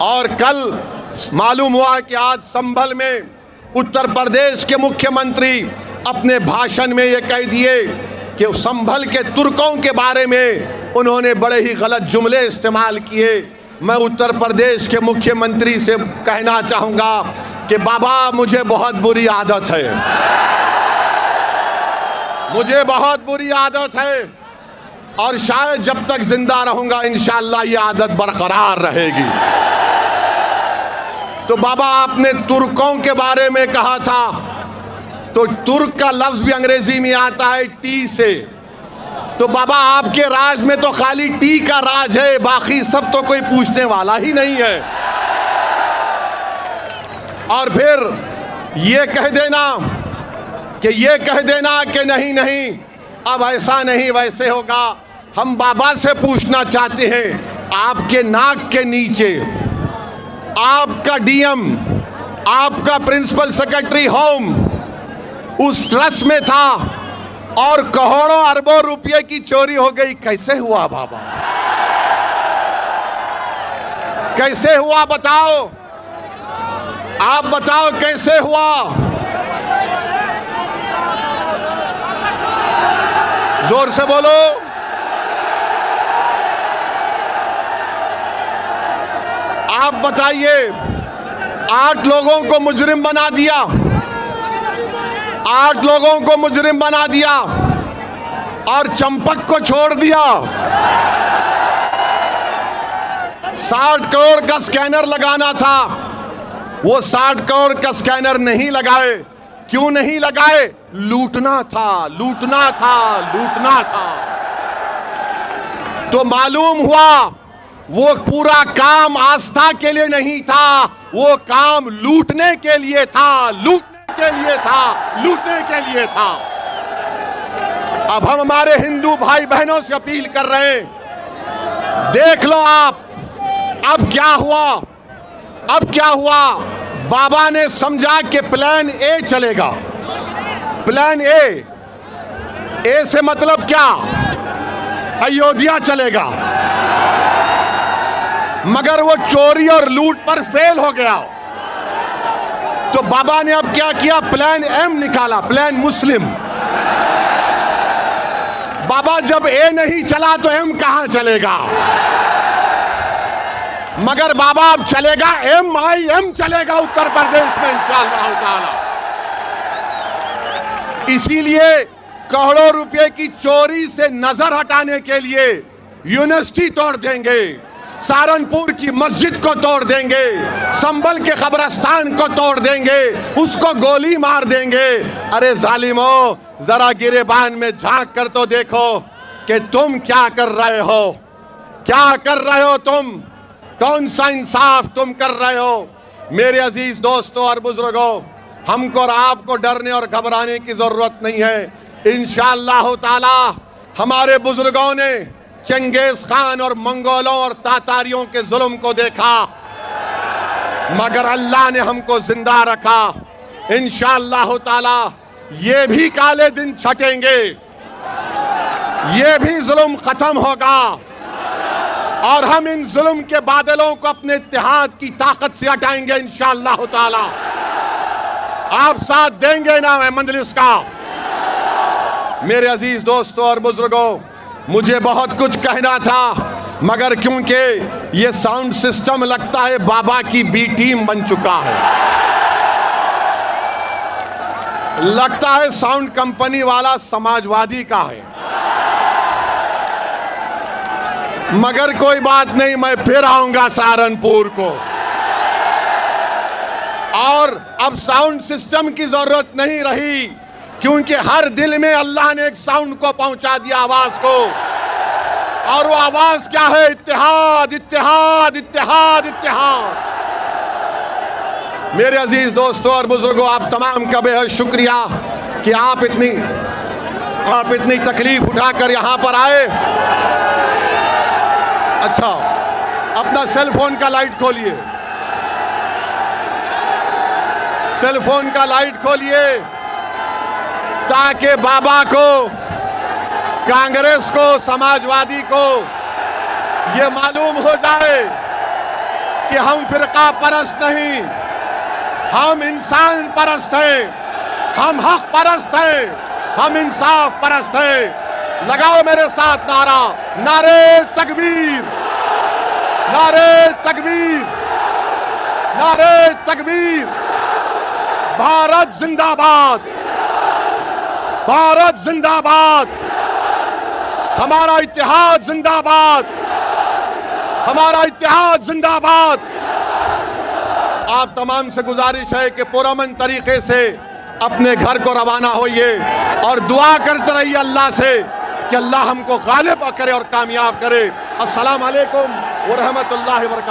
और कल मालूम हुआ कि आज संभल में उत्तर प्रदेश के मुख्यमंत्री अपने भाषण में ये कह दिए कि संभल के तुर्कों के बारे में उन्होंने बड़े ही गलत जुमले इस्तेमाल किए। मैं उत्तर प्रदेश के मुख्यमंत्री से कहना चाहूँगा कि बाबा मुझे बहुत बुरी आदत है, मुझे बहुत बुरी आदत है और शायद जब तक जिंदा रहूँगा इंशाअल्लाह ये आदत बरकरार रहेगी। तो बाबा आपने तुर्कों के बारे में कहा था, तो तुर्क का लफ्ज भी अंग्रेजी में आता है टी से। तो बाबा आपके राज में तो खाली टी का राज है, बाकी सब तो कोई पूछने वाला ही नहीं है। और फिर ये कह देना कि नहीं नहीं अब ऐसा नहीं वैसे होगा। हम बाबा से पूछना चाहते हैं, आपके नाक के नीचे आपका डीएम, आपका प्रिंसिपल सेक्रेटरी होम उस ट्रस्ट में था और करोड़ों अरबों रुपए की चोरी हो गई। कैसे हुआ बाबा, कैसे हुआ बताओ, आप बताओ कैसे हुआ। जोर से बोलो। आप बताइए, 8 लोगों को मुजरिम बना दिया, 8 लोगों को मुजरिम बना दिया और चंपक को छोड़ दिया। 60 करोड़ का स्कैनर लगाना था, वो 60 करोड़ का स्कैनर नहीं लगाए। क्यों नहीं लगाए? लूटना था, लूटना था, लूटना था। तो मालूम हुआ वो पूरा काम आस्था के लिए नहीं था, वो काम लूटने के लिए था, लूटने के लिए था, लूटने के लिए था। अब हम हमारे हिंदू भाई बहनों से अपील कर रहे हैं, देख लो आप अब क्या हुआ, अब क्या हुआ। बाबा ने समझा कि प्लान ए चलेगा। प्लान ए से मतलब क्या? अयोध्या चलेगा। मगर वो चोरी और लूट पर फेल हो गया। तो बाबा ने अब क्या किया? प्लान एम निकाला, प्लान मुस्लिम। बाबा जब ए नहीं चला तो एम कहां चलेगा? मगर बाबा अब चलेगा MIM चलेगा उत्तर प्रदेश में इंशाअल्लाह ताला। इसीलिए करोड़ों रुपए की चोरी से नजर हटाने के लिए यूनिवर्सिटी तोड़ देंगे, सहारनपुर की मस्जिद को तोड़ देंगे, संभल के कब्रिस्तान को तोड़ देंगे, उसको गोली मार देंगे। अरे जालिमो, जरा गिरेबान में झांक कर तो देखो कि तुम क्या कर रहे हो, क्या कर रहे हो तुम, कौन सा इंसाफ तुम कर रहे हो। मेरे अजीज दोस्तों और बुजुर्गों, हमको और आपको डरने और घबराने की जरूरत नहीं है। इंशाअल्लाह ताला हमारे बुजुर्गों ने चंगेज खान और मंगोलों और तातारियों के जुल्म को देखा, मगर अल्लाह ने हमको जिंदा रखा। इंशाअल्लाह ताला ये भी काले दिन छटेंगे, ये भी जुल्म खत्म होगा और हम इन जुल्म के बादलों को अपने इत्तेहाद की ताकत से हटाएंगे इंशाअल्लाह ताला। आप साथ देंगे ना मंजलिस का? मेरे अजीज दोस्तों और बुजुर्गों, मुझे बहुत कुछ कहना था, मगर क्योंकि ये साउंड सिस्टम लगता है बाबा की बी टीम बन चुका है, लगता है साउंड कंपनी वाला समाजवादी का है। मगर कोई बात नहीं, मैं फिर आऊंगा सहारनपुर को। और अब साउंड सिस्टम की जरूरत नहीं रही, क्योंकि हर दिल में अल्लाह ने एक साउंड को पहुंचा दिया, आवाज को। और वो आवाज क्या है? इत्तेहाद, इत्तेहाद, इत्तेहाद, इत्तेहाद। मेरे अजीज दोस्तों और बुजुर्गों, आप तमाम का बेहद शुक्रिया कि आप इतनी तकलीफ उठाकर यहां पर आए। अच्छा, अपना सेल फोन का लाइट खोलिए, सेल फोन का लाइट खोलिए, ताकि बाबा को, कांग्रेस को, समाजवादी को ये मालूम हो जाए कि हम फिरका परस्त नहीं, हम इंसान परस्त हैं, हम हक परस्त हैं, हम इंसाफ परस्त हैं। लगाओ मेरे साथ नारा, नारे तकबीर, नारे तकबीर, नारे तकबीर। भारत जिंदाबाद, भारत जिंदाबाद, हमारा इत्तेहाद जिंदाबाद, हमारा इत्तेहाद जिंदाबाद। आप तमाम से गुजारिश है कि पुरअमन तरीके से अपने घर को रवाना होइए और दुआ करते रहिए अल्लाह से कि अल्लाह हमको गालिब करे और कामयाब करे। अस्सलाम वालेकुम व रहमतुल्लाहि व बरकातहू।